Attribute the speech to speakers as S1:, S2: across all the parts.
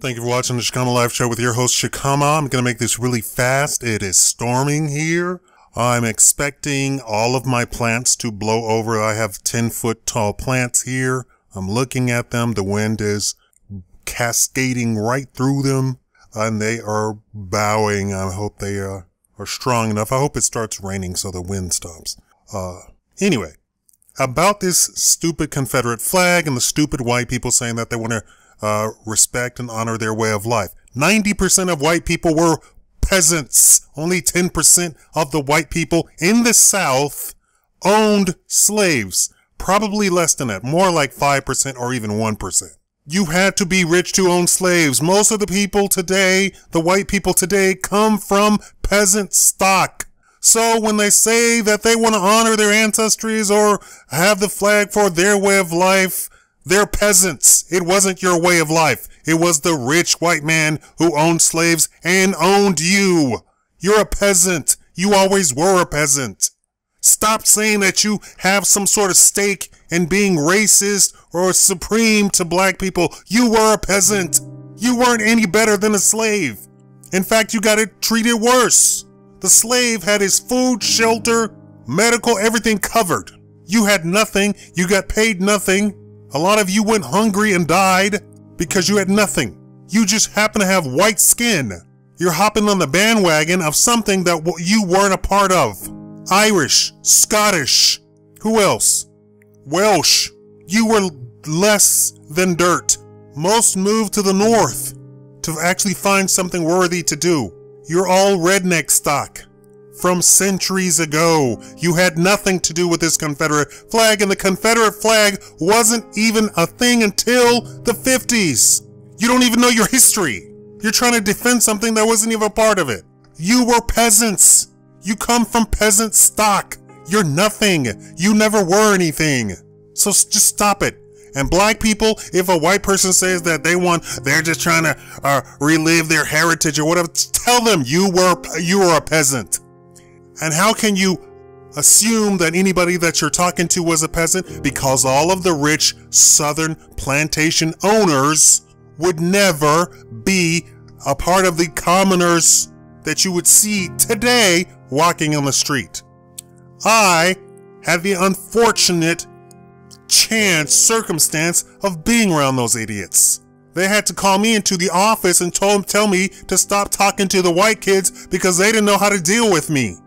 S1: Thank you for watching the Shikama Live Show with your host, Shikama. I'm going to make this really fast. It is storming here. I'm expecting all of my plants to blow over. I have 10-foot tall plants here. I'm looking at them. The wind is cascading right through them, and they are bowing. I hope they are strong enough. I hope it starts raining so the wind stops. Anyway, about this stupid Confederate flag and the stupid white people saying that they want to respect and honor their way of life. 90% of white people were peasants. Only 10% of the white people in the South owned slaves. Probably less than that. More like 5% or even 1%. You had to be rich to own slaves. Most of the people today, the white people today, come from peasant stock. So when they say that they want to honor their ancestries or have the flag for their way of life, they're peasants. It wasn't your way of life. It was the rich white man who owned slaves and owned you. You're a peasant. You always were a peasant. Stop saying that you have some sort of stake in being racist or supreme to black people. You were a peasant. You weren't any better than a slave. In fact, you got it treated worse. The slave had his food, shelter, medical, everything covered. You had nothing. You got paid nothing. A lot of you went hungry and died because you had nothing. You just happen to have white skin. You're hopping on the bandwagon of something that you weren't a part of. Irish, Scottish, who else? Welsh. You were less than dirt. Most moved to the north to actually find something worthy to do. You're all redneck stock. From centuries ago, you had nothing to do with this Confederate flag, and the Confederate flag wasn't even a thing until the 50s. You don't even know your history. You're trying to defend something that wasn't even a part of it. You were peasants. You come from peasant stock. You're nothing. You never were anything. So just stop it. And black people, if a white person says that they're just trying to relive their heritage or whatever, tell them you were a peasant. And how can you assume that anybody that you're talking to was a peasant? Because all of the rich southern plantation owners would never be a part of the commoners that you would see today walking on the street. I had the unfortunate circumstance of being around those idiots. They had to call me into the office and tell me to stop talking to the white kids because they didn't know how to deal with me.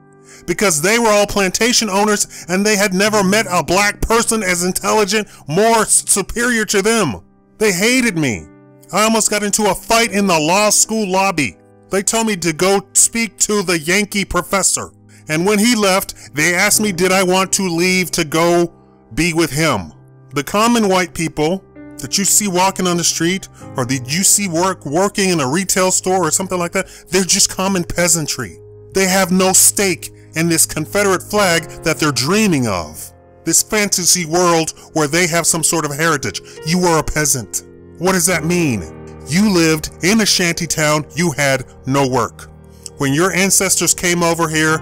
S1: Because they were all plantation owners and they had never met a black person as intelligent, more superior to them. They hated me. I almost got into a fight in the law school lobby. They told me to go speak to the Yankee professor. And when he left, they asked me did I want to leave to go be with him. The common white people that you see walking on the street or that you see working in a retail store or something like that, they're just common peasantry. They have no stake in this Confederate flag that they're dreaming of. This fantasy world where they have some sort of heritage. You were a peasant. What does that mean? You lived in a shanty town. You had no work. When your ancestors came over here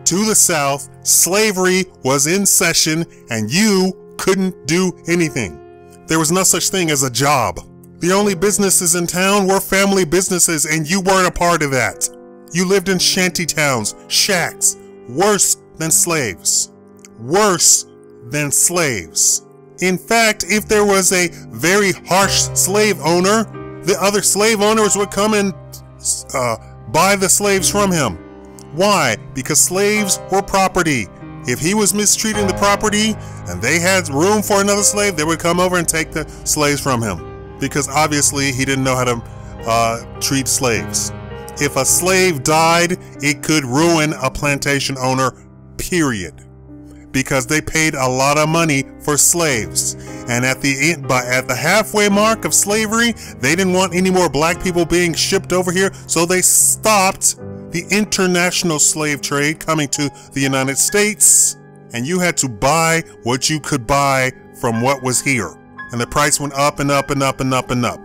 S1: to the South, slavery was in session and you couldn't do anything. There was no such thing as a job. The only businesses in town were family businesses and you weren't a part of that. You lived in shanty towns, shacks. Worse than slaves. Worse than slaves. In fact, if there was a very harsh slave owner, the other slave owners would come and buy the slaves from him. Why? Because slaves were property. If he was mistreating the property and they had room for another slave, they would come over and take the slaves from him. Because obviously he didn't know how to treat slaves. If a slave died, it could ruin a plantation owner, period. Because they paid a lot of money for slaves. And at the halfway mark of slavery, they didn't want any more black people being shipped over here, so they stopped the international slave trade coming to the United States, and you had to buy what you could buy from what was here. And the price went up and up and up and up and up.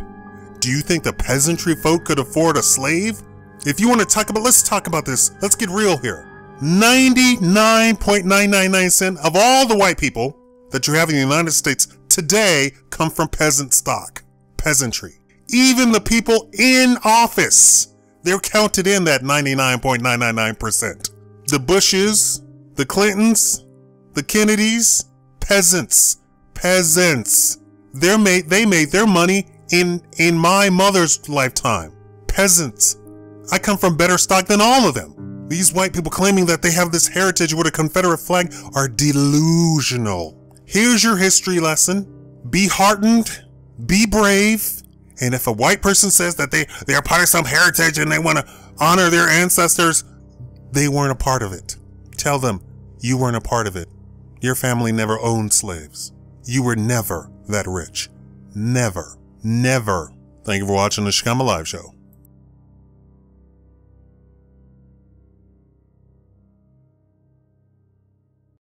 S1: Do you think the peasantry folk could afford a slave? If you want to talk about, let's talk about this. Let's get real here. 99.999% of all the white people that you have in the United States today come from peasant stock, peasantry. Even the people in office, they're counted in that 99.999%. The Bushes, the Clintons, the Kennedys, peasants. They made their money in my mother's lifetime. Peasants. I come from better stock than all of them. These white people claiming that they have this heritage with a Confederate flag are delusional. Here's your history lesson. Be heartened, be brave, and if a white person says that they are part of some heritage and they want to honor their ancestors, they weren't a part of it. Tell them you weren't a part of it. Your family never owned slaves. You were never that rich. Never. Thank you for watching the Shikama Live Show.